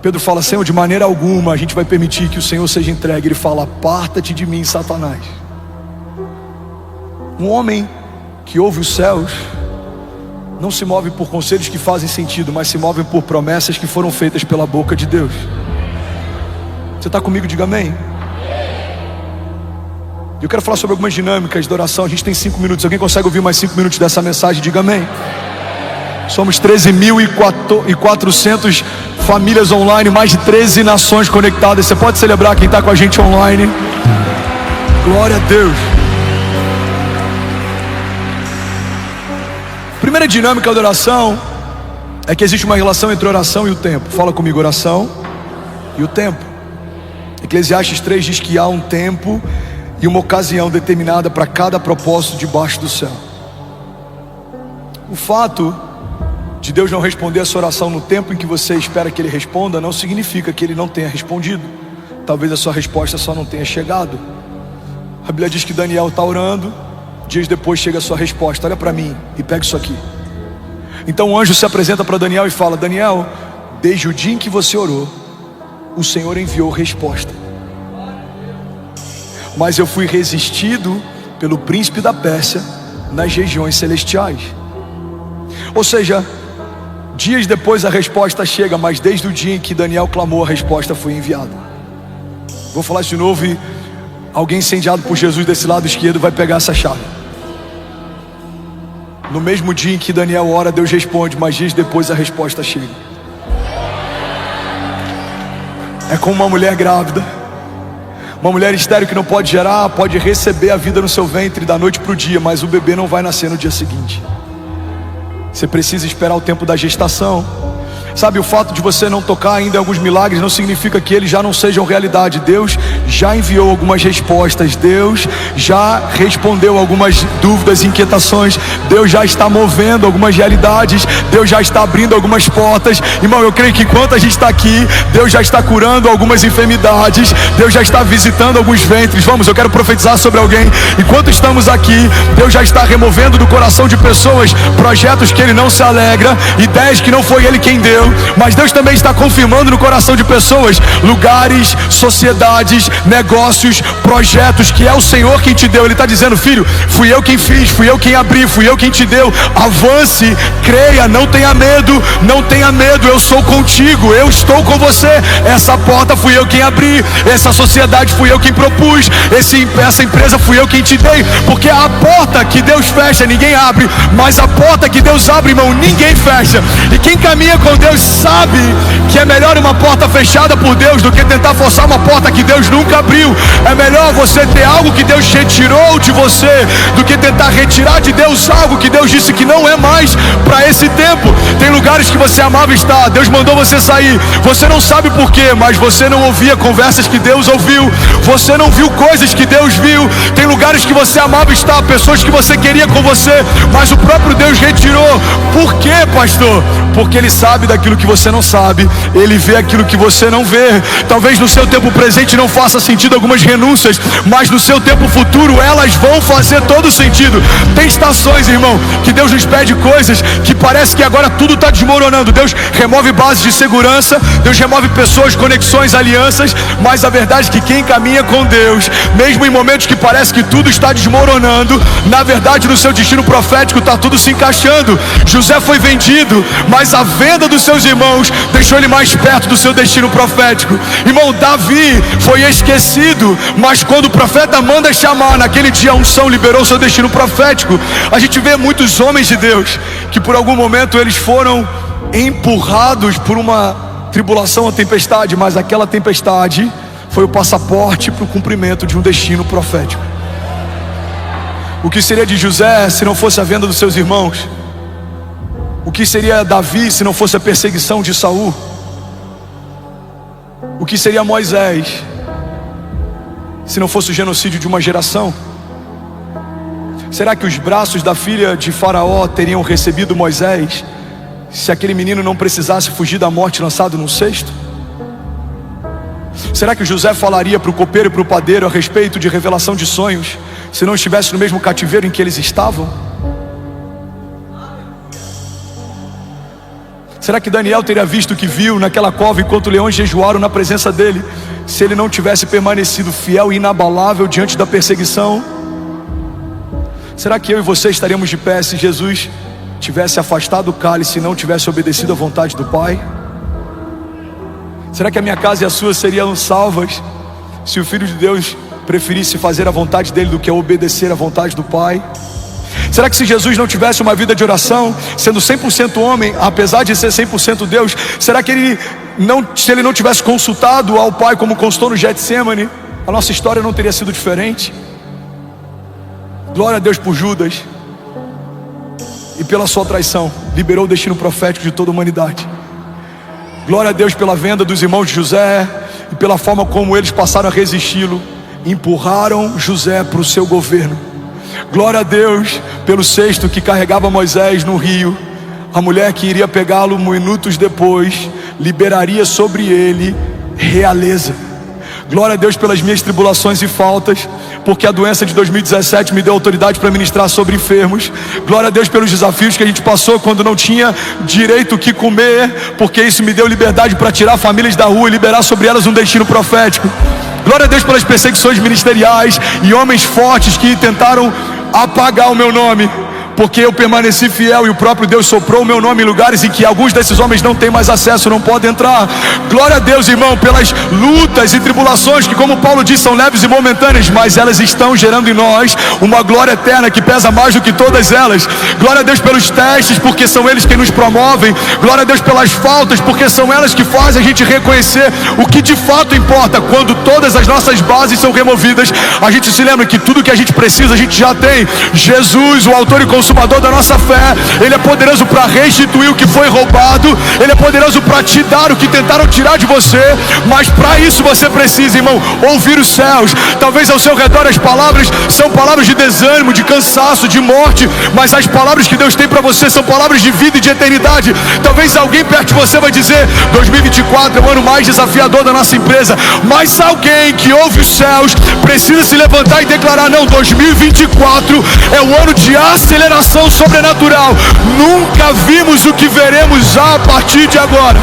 Pedro fala, Senhor, de maneira alguma a gente vai permitir que o Senhor seja entregue. Ele fala, aparta-te de mim, Satanás. Um homem que ouve os céus não se move por conselhos que fazem sentido, mas se move por promessas que foram feitas pela boca de Deus. Você está comigo? Diga amém. Eu quero falar sobre algumas dinâmicas de oração. A gente tem 5 minutos. Alguém consegue ouvir mais 5 minutos dessa mensagem? Diga amém. Somos 13.400 famílias online, mais de 13 nações conectadas. Você pode celebrar quem está com a gente online. Glória a Deus. Primeira dinâmica da oração é que existe uma relação entre oração e o tempo. Fala comigo, oração e o tempo. Eclesiastes 3 diz que há um tempo e uma ocasião determinada para cada propósito debaixo do céu. O fato de Deus não responder a sua oração no tempo em que você espera que Ele responda, não significa que Ele não tenha respondido. Talvez a sua resposta só não tenha chegado. A Bíblia diz que Daniel está orando, dias depois chega a sua resposta. Olha para mim e pega isso aqui. Então o anjo se apresenta para Daniel e fala, Daniel, desde o dia em que você orou, o Senhor enviou resposta. Mas eu fui resistido pelo príncipe da Pérsia nas regiões celestiais. Ou seja, dias depois a resposta chega, mas desde o dia em que Daniel clamou, a resposta foi enviada. Vou falar isso de novo e alguém incendiado por Jesus desse lado esquerdo vai pegar essa chave. No mesmo dia em que Daniel ora, Deus responde, mas dias depois a resposta chega. É como uma mulher grávida, uma mulher estéril que não pode gerar, pode receber a vida no seu ventre da noite para o dia, mas o bebê não vai nascer no dia seguinte. Você precisa esperar o tempo da gestação. Sabe, o fato de você não tocar ainda em alguns milagres não significa que eles já não sejam realidade. Deus já enviou algumas respostas. Deus já respondeu algumas dúvidas e inquietações. Deus já está movendo algumas realidades. Deus já está abrindo algumas portas. Irmão, eu creio que enquanto a gente está aqui, Deus já está curando algumas enfermidades. Deus já está visitando alguns ventres. Vamos, eu quero profetizar sobre alguém. Enquanto estamos aqui, Deus já está removendo do coração de pessoas projetos que Ele não se alegra, ideias que não foi Ele quem deu. Mas Deus também está confirmando no coração de pessoas lugares, sociedades, negócios, projetos que é o Senhor quem te deu. Ele está dizendo, filho, fui eu quem fiz, fui eu quem abri, fui eu quem te deu. Avance, creia, não tenha medo, não tenha medo, eu sou contigo, eu estou com você. Essa porta fui eu quem abri, essa sociedade fui eu quem propus, essa empresa fui eu quem te dei. Porque a porta que Deus fecha, ninguém abre, mas a porta que Deus abre, irmão, ninguém fecha. E quem caminha com Deus sabe que é melhor uma porta fechada por Deus do que tentar forçar uma porta que Deus nunca abriu. É melhor você ter algo que Deus retirou de você do que tentar retirar de Deus algo que Deus disse que não é mais para esse tempo. Tem lugar lugares que você amava estar, Deus mandou você sair. Você não sabe por quê, mas você não ouvia conversas que Deus ouviu. Você não viu coisas que Deus viu. Tem lugares que você amava estar, pessoas que você queria com você, mas o próprio Deus retirou. Por quê, pastor? Porque Ele sabe daquilo que você não sabe. Ele vê aquilo que você não vê. Talvez no seu tempo presente não faça sentido algumas renúncias, mas no seu tempo futuro elas vão fazer todo sentido. Tem estações, irmão, que Deus nos pede coisas que parece que agora tudo está desmoronando. Deus remove bases de segurança, Deus remove pessoas, conexões, alianças, mas a verdade é que quem caminha com Deus, mesmo em momentos que parece que tudo está desmoronando, na verdade no seu destino profético está tudo se encaixando. José foi vendido, mas a venda dos seus irmãos deixou ele mais perto do seu destino profético. Irmão, Davi foi esquecido, mas quando o profeta manda chamar, naquele dia a unção liberou seu destino profético. A gente vê muitos homens de Deus que por algum momento eles foram empurrados por uma tribulação ou tempestade, mas aquela tempestade foi o passaporte para o cumprimento de um destino profético. O que seria de José se não fosse a venda dos seus irmãos? O que seria Davi se não fosse a perseguição de Saul? O que seria Moisés se não fosse o genocídio de uma geração? Será que os braços da filha de Faraó teriam recebido Moisés se aquele menino não precisasse fugir da morte lançado num cesto? Será que José falaria para o copeiro e para o padeiro a respeito de revelação de sonhos se não estivesse no mesmo cativeiro em que eles estavam? Será que Daniel teria visto o que viu naquela cova enquanto leões jejuaram na presença dele, se ele não tivesse permanecido fiel e inabalável diante da perseguição? Será que eu e você estaríamos de pé se Jesus tivesse afastado o cálice e não tivesse obedecido à vontade do Pai? Será que a minha casa e a sua seriam salvas se o Filho de Deus preferisse fazer a vontade dele do que obedecer à vontade do Pai? Será que se Jesus não tivesse uma vida de oração, sendo 100% homem, apesar de ser 100% Deus, será que se ele não tivesse consultado ao Pai como consultou no Getsemane, a nossa história não teria sido diferente? Glória a Deus por Judas e pela sua traição, liberou o destino profético de toda a humanidade. Glória a Deus pela venda dos irmãos de José e pela forma como eles passaram a resisti-lo, empurraram José para o seu governo. Glória a Deus pelo cesto que carregava Moisés no rio. A mulher que iria pegá-lo minutos depois liberaria sobre ele realeza. Glória a Deus pelas minhas tribulações e faltas, porque a doença de 2017 me deu autoridade para ministrar sobre enfermos. Glória a Deus pelos desafios que a gente passou quando não tinha direito o que comer, porque isso me deu liberdade para tirar famílias da rua e liberar sobre elas um destino profético. Glória a Deus pelas perseguições ministeriais e homens fortes que tentaram apagar o meu nome, porque eu permaneci fiel e o próprio Deus soprou o meu nome em lugares em que alguns desses homens não têm mais acesso, não podem entrar. Glória a Deus, irmão, pelas lutas e tribulações que, como Paulo diz, são leves e momentâneas, mas elas estão gerando em nós uma glória eterna que pesa mais do que todas elas. Glória a Deus pelos testes, porque são eles que nos promovem. Glória a Deus pelas faltas, porque são elas que fazem a gente reconhecer o que de fato importa. Quando todas as nossas bases são removidas, a gente se lembra que tudo que a gente precisa a gente já tem. Jesus, o autor e consumador da nossa fé, Ele é poderoso para restituir o que foi roubado. Ele é poderoso para te dar o que tentaram tirar de você. Mas para isso você precisa, irmão, ouvir os céus. Talvez ao seu redor as palavras são palavras de desânimo, de cansaço, de morte, mas as palavras que Deus tem para você são palavras de vida e de eternidade. Talvez alguém perto de você vai dizer: 2024 é o ano mais desafiador da nossa empresa. Mas alguém que ouve os céus precisa se levantar e declarar: não, 2024 é o ano de aceleração sobrenatural. Nunca vimos o que veremos a partir de agora.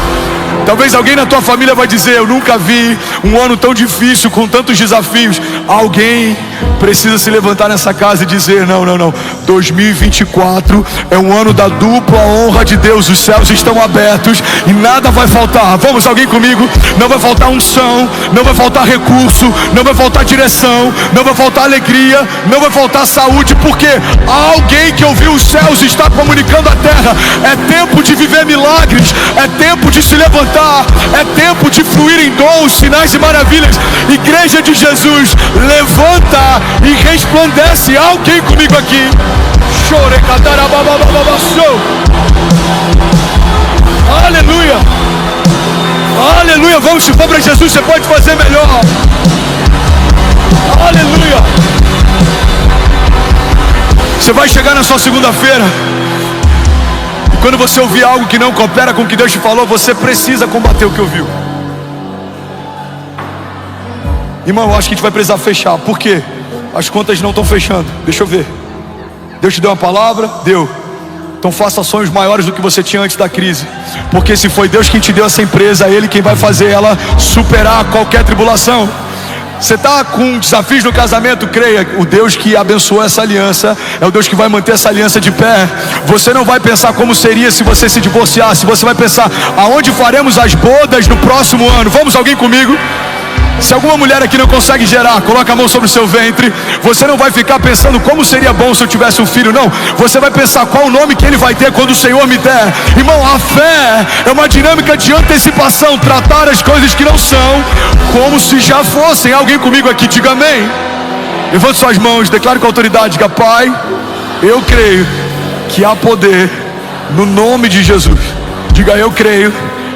Talvez alguém na tua família vai dizer: eu nunca vi um ano tão difícil, com tantos desafios. Alguém precisa se levantar nessa casa e dizer: não, 2024 é um ano da dupla honra de Deus. Os céus estão abertos e nada vai faltar. Vamos, alguém comigo? Não vai faltar unção, não vai faltar recurso, não vai faltar direção, não vai faltar alegria, não vai faltar saúde, porque alguém que ouviu os céus está comunicando à terra: é tempo de viver milagres, é tempo de se levantar, é tempo de fluir em dons, sinais e maravilhas. Igreja de Jesus, levanta e resplandece. Alguém comigo aqui? Irmão, se for para Jesus, você pode fazer melhor. Aleluia. Você vai chegar na sua segunda-feira, e quando você ouvir algo que não coopera com o que Deus te falou, você precisa combater o que ouviu. Irmão, eu acho que a gente vai precisar fechar. Por quê? As contas não estão fechando. Deixa eu ver. Deus te deu uma palavra? Deu. Então faça sonhos maiores do que você tinha antes da crise. Porque se foi Deus quem te deu essa empresa, é Ele quem vai fazer ela superar qualquer tribulação. Você está com desafios no casamento? Creia, o Deus que abençoou essa aliança é o Deus que vai manter essa aliança de pé. Você não vai pensar como seria se você se divorciasse. Você vai pensar, aonde faremos as bodas no próximo ano? Vamos, alguém comigo? Se alguma mulher aqui não consegue gerar, coloca a mão sobre o seu ventre. Você não vai ficar pensando como seria bom se eu tivesse um filho, não. Você vai pensar qual o nome que ele vai ter quando o Senhor me der. Irmão, a fé é uma dinâmica de antecipação. Tratar as coisas que não são como se já fossem. Alguém comigo aqui, diga amém. Levante suas mãos, declare com autoridade, diga: Pai, eu creio que há poder no nome de Jesus. Diga: eu creio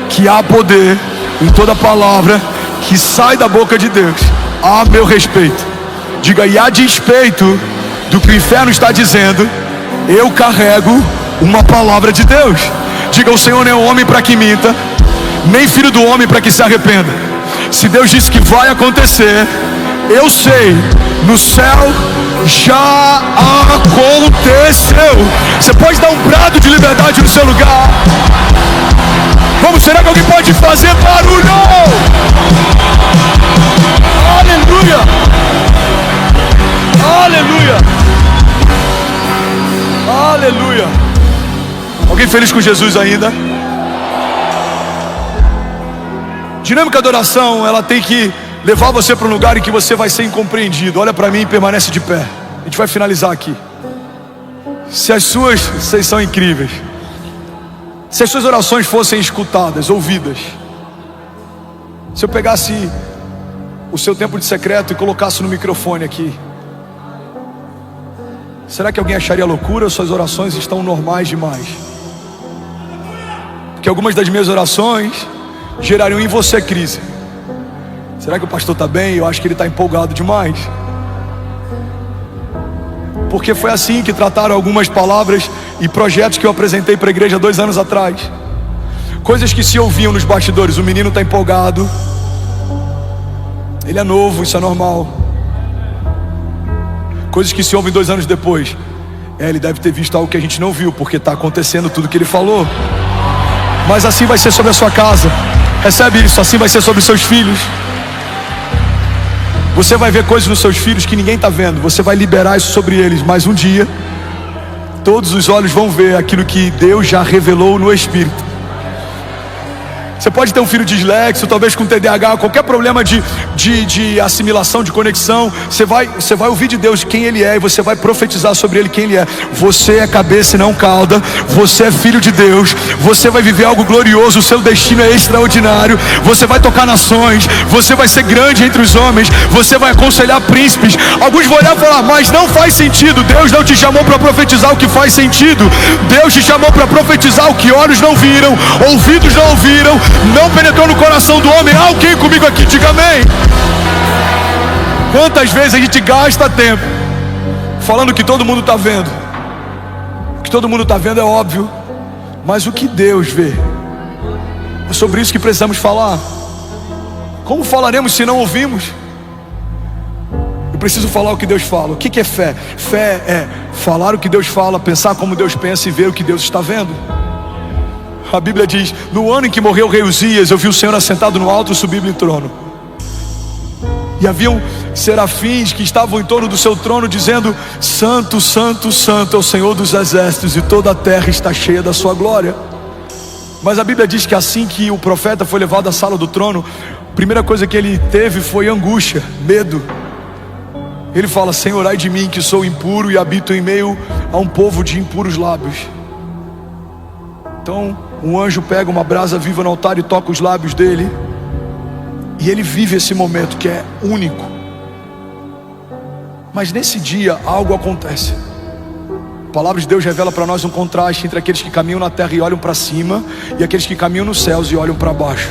que há poder em toda palavra que sai da boca de Deus a meu respeito. Diga: e a despeito do que o inferno está dizendo, eu carrego uma palavra de Deus. Diga: o Senhor não é homem para que minta, nem filho do homem para que se arrependa. Se Deus disse que vai acontecer, eu sei, no céu já aconteceu. Você pode dar um brado de liberdade no seu lugar. Vamos, será que alguém pode fazer barulho? Aleluia! Aleluia! Aleluia! Alguém feliz com Jesus ainda? Dinâmica da oração, ela tem que levar você para um lugar em que você vai ser incompreendido. Olha para mim e permanece de pé. A gente vai finalizar aqui. Vocês são incríveis. Se as suas orações fossem escutadas, ouvidas, se eu pegasse o seu tempo de secreto e colocasse no microfone aqui, será que alguém acharia loucura ou suas orações estão normais demais? Porque algumas das minhas orações gerariam em você crise. Será que o pastor está bem? Eu acho que ele está empolgado demais. Porque foi assim que trataram algumas palavras e projetos que eu apresentei para a igreja 2 anos atrás. Coisas que se ouviam nos bastidores: o menino está empolgado, ele é novo, isso é normal. Coisas que se ouvem 2 anos depois: ele deve ter visto algo que a gente não viu, porque está acontecendo tudo que ele falou. Mas assim vai ser sobre a sua casa. Recebe isso, assim vai ser sobre os seus filhos. Você vai ver coisas nos seus filhos que ninguém está vendo. Você vai liberar isso sobre eles. Mas um dia, todos os olhos vão ver aquilo que Deus já revelou no Espírito. Você pode ter um filho dislexo, talvez com TDAH, qualquer problema de assimilação, de conexão. Você vai ouvir de Deus quem Ele é, e você vai profetizar sobre Ele quem Ele é. Você é cabeça e não cauda. Você é filho de Deus. Você vai viver algo glorioso. O seu destino é extraordinário. Você vai tocar nações. Você vai ser grande entre os homens. Você vai aconselhar príncipes. Alguns vão olhar e falar: mas não faz sentido. Deus não te chamou para profetizar o que faz sentido. Deus te chamou para profetizar o que olhos não viram, ouvidos não ouviram, não penetrou no coração do homem. Alguém comigo aqui, diga amém. Quantas vezes a gente gasta tempo falando que todo mundo está vendo? O que todo mundo está vendo é óbvio, mas o que Deus vê? É sobre isso que precisamos falar. Como falaremos se não ouvimos? Eu preciso falar o que Deus fala. O que é fé? Fé é falar o que Deus fala, pensar como Deus pensa e ver o que Deus está vendo. A Bíblia diz: no ano em que morreu o rei Uzias, eu vi o Senhor assentado no alto e sublime trono. E haviam serafins que estavam em torno do seu trono, dizendo: Santo, Santo, Santo é o Senhor dos exércitos, e toda a terra está cheia da sua glória. Mas a Bíblia diz que assim que o profeta foi levado à sala do trono, a primeira coisa que ele teve foi angústia, medo. Ele fala: Senhor, ai de mim que sou impuro e habito em meio a um povo de impuros lábios. Então um anjo pega uma brasa viva no altar e toca os lábios dele, e ele vive esse momento que é único. Mas nesse dia algo acontece. A palavra de Deus revela para nós um contraste entre aqueles que caminham na terra e olham para cima, e aqueles que caminham nos céus e olham para baixo.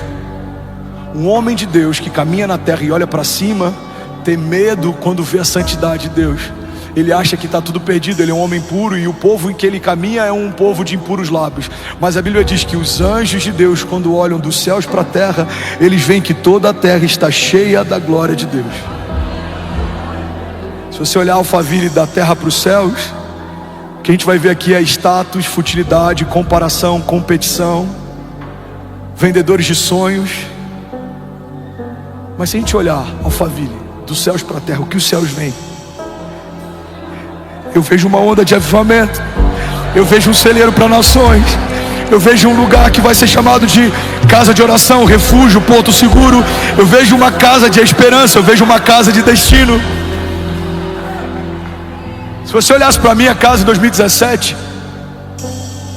Um homem de Deus que caminha na terra e olha para cima tem medo quando vê a santidade de Deus. Ele acha que está tudo perdido, ele é um homem puro, e o povo em que ele caminha é um povo de impuros lábios. Mas a Bíblia diz que os anjos de Deus, quando olham dos céus para a terra, eles veem que toda a terra está cheia da glória de Deus. Se você olhar Alphaville da terra para os céus, o que a gente vai ver aqui é status, futilidade, comparação, competição, vendedores de sonhos. Mas se a gente olhar Alphaville dos céus para a terra, o que os céus veem? Eu vejo uma onda de avivamento. Eu vejo um celeiro para nações. Eu vejo um lugar que vai ser chamado de casa de oração, refúgio, porto seguro. Eu vejo uma casa de esperança. Eu vejo uma casa de destino. Se você olhasse para a minha casa em 2017,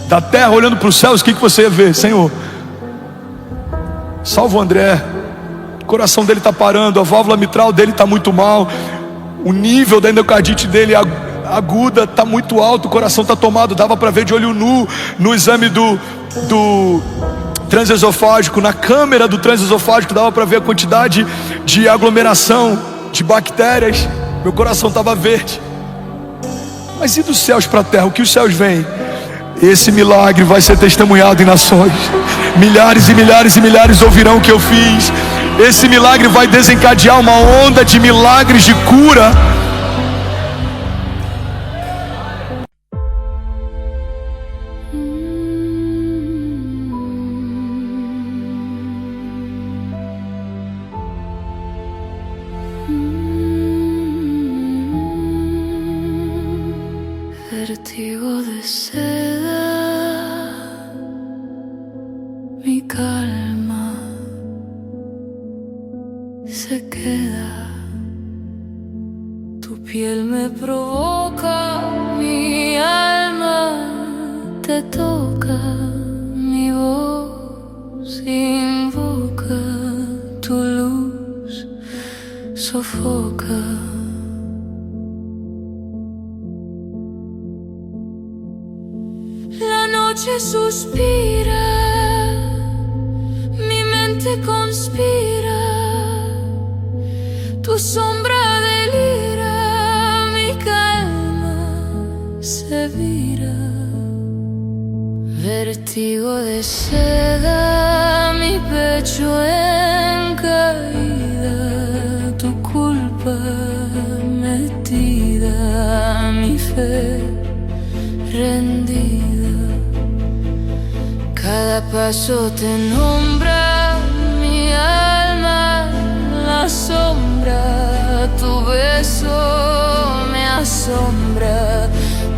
da terra olhando para os céus, o que você ia ver? Senhor, salva o André. O coração dele está parando, a válvula mitral dele está muito mal, o nível da endocardite dele aguda está muito alto, o coração está tomado. Dava para ver de olho nu no exame do transesofágico, na câmera do transesofágico, dava para ver a quantidade de aglomeração de bactérias. Meu coração estava verde. Mas e dos céus para a terra, o que os céus veem? Esse milagre vai ser testemunhado em nações. Milhares e milhares e milhares ouvirão o que eu fiz. Esse milagre vai desencadear uma onda de milagres de cura. Vértigo de seda, mi calma se queda. Tu piel me provoca, mi alma te toca, mi voz invoca, tu luz sofoca. La noche suspira, mi mente conspira, tu sombra delira, mi calma se vira. Vértigo de seda, mi pecho en caída, tu culpa metida, mi fe rendida. Cada paso te nombra, mi alma la sombra, tu beso me asombra,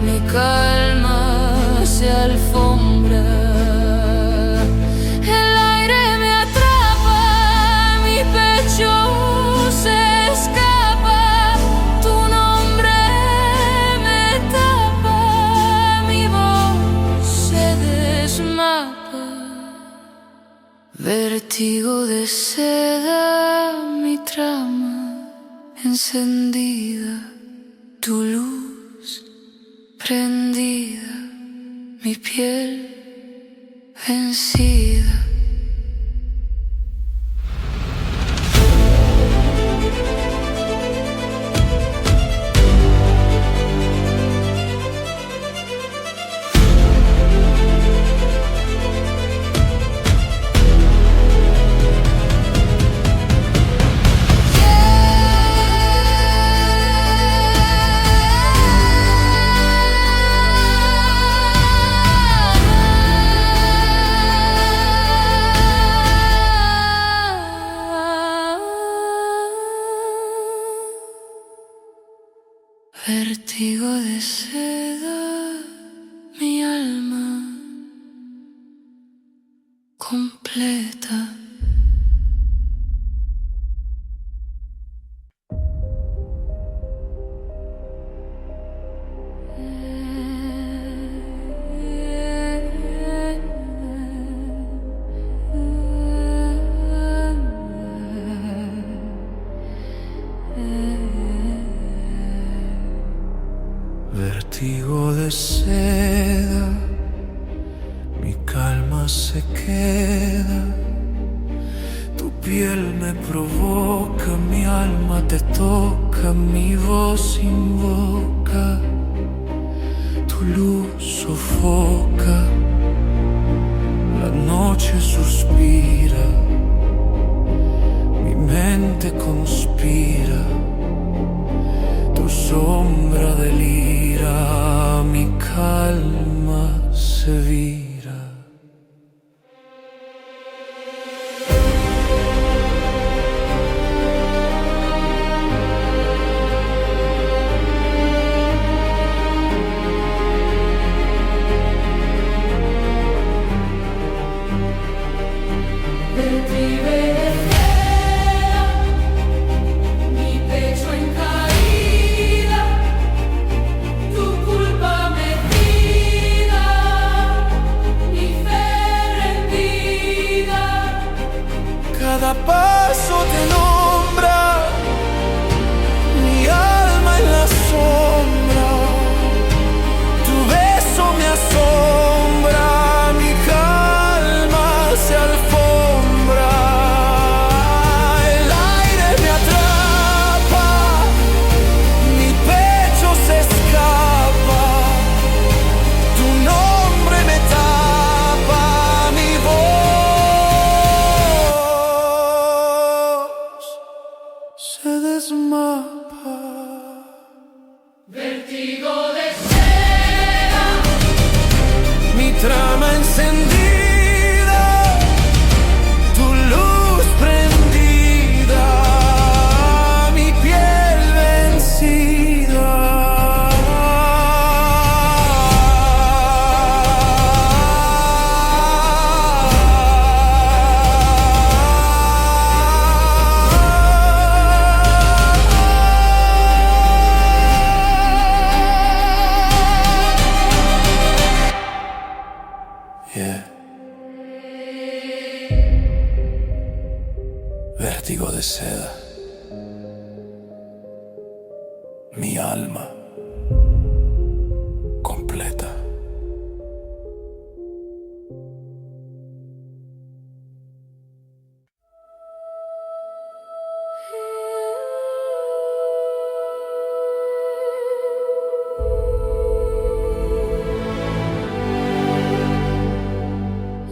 mi calma se alfombra. El aire me atrapa, mi pecho se escapa, tu nombre me tapa, mi voz se desmapa. Vértigo de seda, mi trama encendida, tu luz prendida, mi piel vencida. Vértigo de seda, mi alma completa. Vértigo de seda, mi calma se queda, Tu piel me provoca, mi alma te toca, mi voz invoca, tu luz sofoca, la noche suspira, mi mente conspira, tu sombra delira, mi calma se vira. Cada paso te nombra, mi alma en la sombra, tu beso me asombra, mi calma se alfombra, el aire me atrapa, mi pecho se escapa, tu nombre me tapa, mi voz se desmapa. Vértigo de seda, Mi trama encendida, tu luz prendida, mi piel vencida. Yeah. Vértigo de seda, mi alma completa.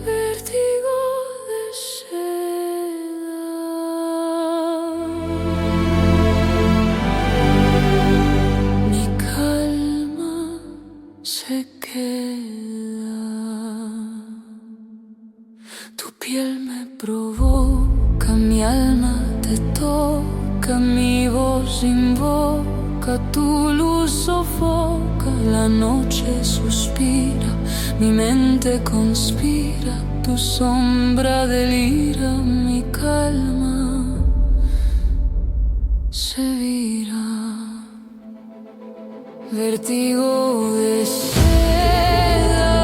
vértigo de seda. Mi calma se queda. Tu piel me provoca, mi alma te toca, mi voz invoca, tu luz sofoca, la noche suspira, mi mente conspira, tu sombra delira, mi calma se vira. Vértigo de seda,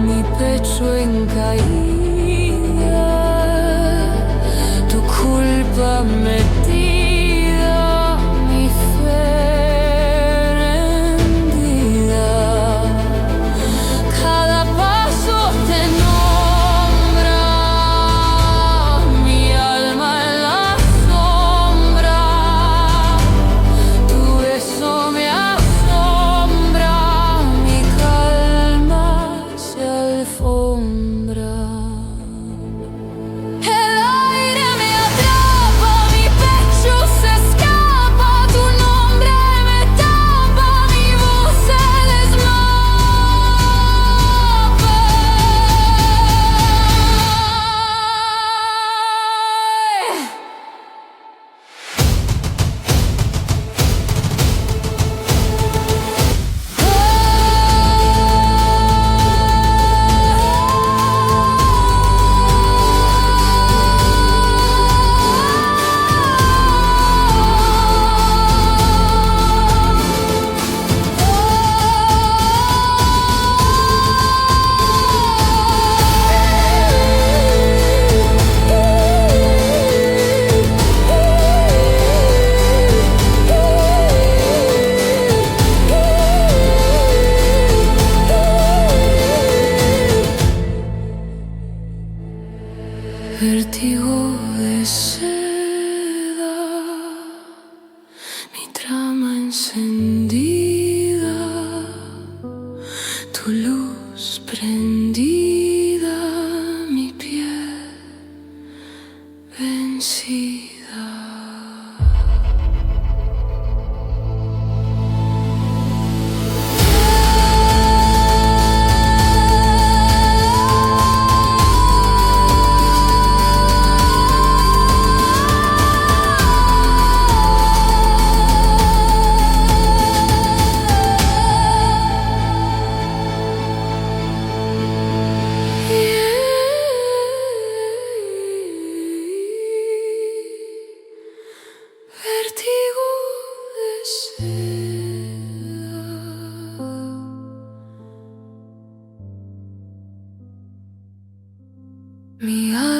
mi pecho en caída, tu culpa metida, mi fe rendida. Cada paso te nombra, mi alma en la sombra, tu beso me asombra, mi calma se alfombra. El aire me atrapa, mi pecho se escapa, tu nombre me tapa, mi voz se desmapa. vértigo de seda, mi trama encendida, tu luz prendida, mi piel vencida. Vértigo de seda, mi alma.